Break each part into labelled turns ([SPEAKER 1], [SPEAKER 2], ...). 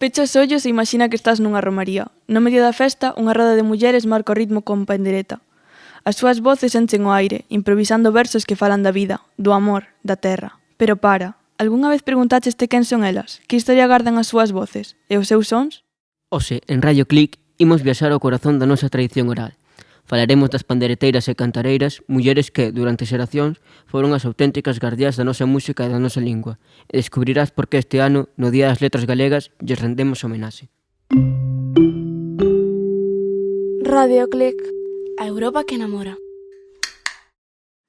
[SPEAKER 1] Pecha os ollos e imagina que estás nunha romaría. No medio da festa, unha roda de mulleres marca o ritmo con pandereta. As súas voces enchen o aire, improvisando versos que falan da vida, do amor, da terra. Pero para, algunha vez preguntácheste quen son elas? Que historia gardan as súas voces? E os seus sons?
[SPEAKER 2] Hoxe, en Radio Click, imos viaxar ao corazón da nosa tradición oral. Falaremos das pandereteiras e cantareiras, mulleres que, durante xeracións, foron as auténticas guardiás da nosa música e da nosa lingua. E descubrirás por que este ano, no Día das Letras Galegas, lles rendemos homenaxe.
[SPEAKER 3] Radio Click, a Europa que namora.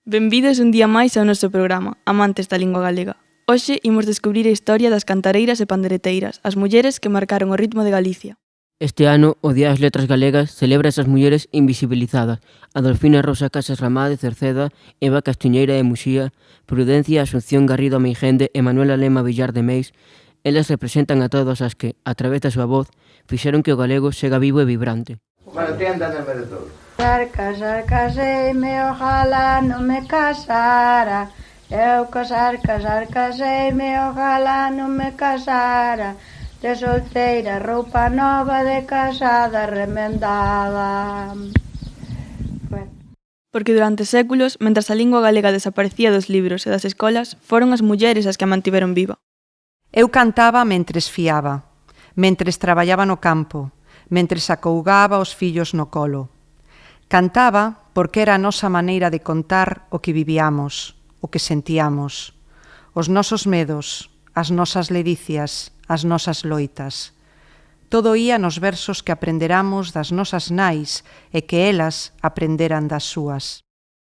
[SPEAKER 1] Benvidos un día máis ao noso programa, amantes da lingua galega. Hoxe imos descubrir a historia das cantareiras e pandereteiras, as mulleres que marcaron o ritmo de Galicia.
[SPEAKER 2] Este ano, o Día das Letras Galegas celebra esas mulleres invisibilizadas. Adolfina Rosa Casas Ramá de Cerceda, Eva Castiñeira de Muxía, Prudencia Asunción Garrido Meigende e Manuela Lema Villar de Meis. Elas representan a todas as que, a través da súa voz, fixeron que o galego sega vivo e vibrante.
[SPEAKER 4] Bueno, téntanme de todo.
[SPEAKER 5] Caseime, ojalá non me casara. Eu caseime, ojalá non me casara. De solteira, roupa nova, de casada, remendada.
[SPEAKER 1] Porque durante séculos, mentras a lingua galega desaparecía dos libros e das escolas, foron as mulleres as que a mantiveron viva.
[SPEAKER 6] Eu cantaba mentres fiaba, mentres traballaba no campo, mentres acougaba os fillos no colo. Cantaba porque era a nosa maneira de contar o que vivíamos, o que sentíamos, os nosos medos, as nosas ledicias, as nosas loitas. Todo ía nos versos que aprenderamos das nosas nais e que elas aprenderan das súas.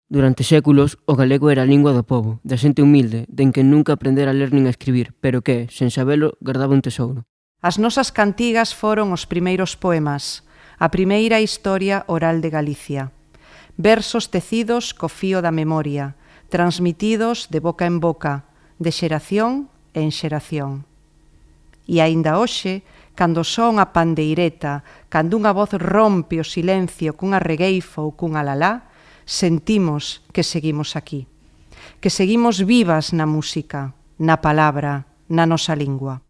[SPEAKER 2] Durante séculos, o galego era a lingua do pobo, da xente humilde, de en que nunca aprendera a ler nin a escribir, pero que, sen sabelo, guardaba un tesouro.
[SPEAKER 6] As nosas cantigas foron os primeiros poemas, a primeira historia oral de Galicia. Versos tecidos co fío da memoria, transmitidos de boca en boca, de xeración en xeración. E aínda hoxe, cando son a pandeireta, cando unha voz rompe o silencio cunha regueifa ou cunha lalá, sentimos que seguimos aquí, que seguimos vivas na música, na palabra, na nosa lingua.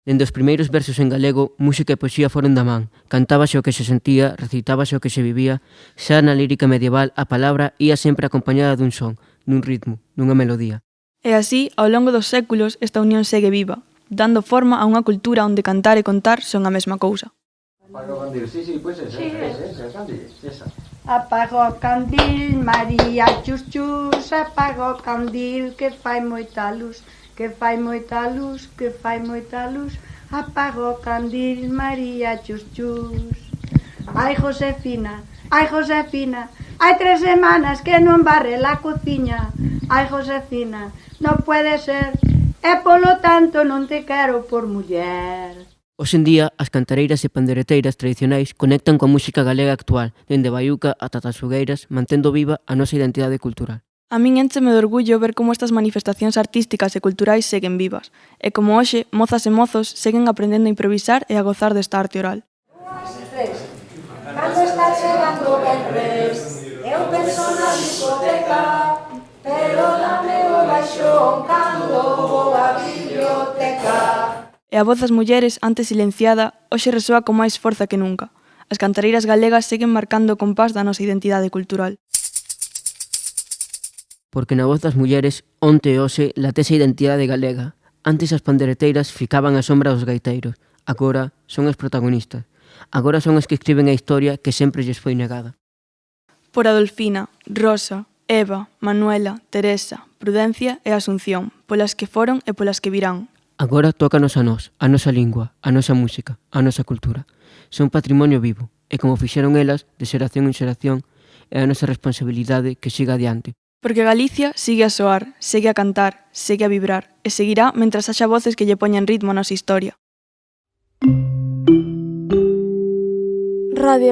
[SPEAKER 2] Dende os primeiros versos en galego, música e poesía foron da man. Cantábase o que se sentía, recitábase o que se vivía. Xa na lírica medieval, a palabra ía sempre acompañada dun son, dun ritmo, dunha melodía.
[SPEAKER 1] E así, ao longo dos séculos, esta unión segue viva, dando forma a unha cultura onde cantar e contar son a mesma cousa.
[SPEAKER 4] Apaga o candil, sí, pois esa candil, esa.
[SPEAKER 5] Apaga o candil, María, chus, chus, apaga o candil, que fai moita luz, que fai moita luz, que fai moita luz. Apaga o candil, María, chus, chus. Ai, Josefina, hai 3 semanas que non barre la cociña. Ai, Josefina, non puede ser, e polo tanto non te quero por muller.
[SPEAKER 2] Hoxe en día, as cantareiras e pandereteiras tradicionais conectan coa música galega actual, dende Baiuca ata Taxugueiras, mantendo viva a nosa identidade cultural.
[SPEAKER 1] A min éncheme de orgullo ver como estas manifestacións artísticas e culturais seguen vivas, e como hoxe, mozas e mozos seguen aprendendo a improvisar e a gozar desta arte oral.
[SPEAKER 5] Cando está chegando o venres, eu penso na discoteca, pero dame o baixón cando vou á biblioteca.
[SPEAKER 1] E a voz das mulleres, antes silenciada, hoxe resoa con máis forza que nunca. As cantareiras galegas seguen marcando o compás da nosa identidade cultural.
[SPEAKER 2] Porque na voz das mulleres, onte e hoxe, latese a identidade galega. Antes as pandereteiras ficaban á sombra dos gaiteiros. Agora son as protagonistas. Agora son as que escriben a historia que sempre lles foi negada.
[SPEAKER 1] Por Adolfina, Rosa, Eva, Manuela, Teresa, Prudencia e Asunción, polas que foron e polas que virán.
[SPEAKER 2] Agora tócanos a nós, a nosa lingua, a nosa música, a nosa cultura. Son patrimonio vivo, e como fixeron elas, de xeración en xeración, é a nosa responsabilidade que siga adiante.
[SPEAKER 1] Porque Galicia sigue a soar, segue a cantar, segue a vibrar, e seguirá mentras haxa voces que lle poñan ritmo a nosa historia.
[SPEAKER 3] Radio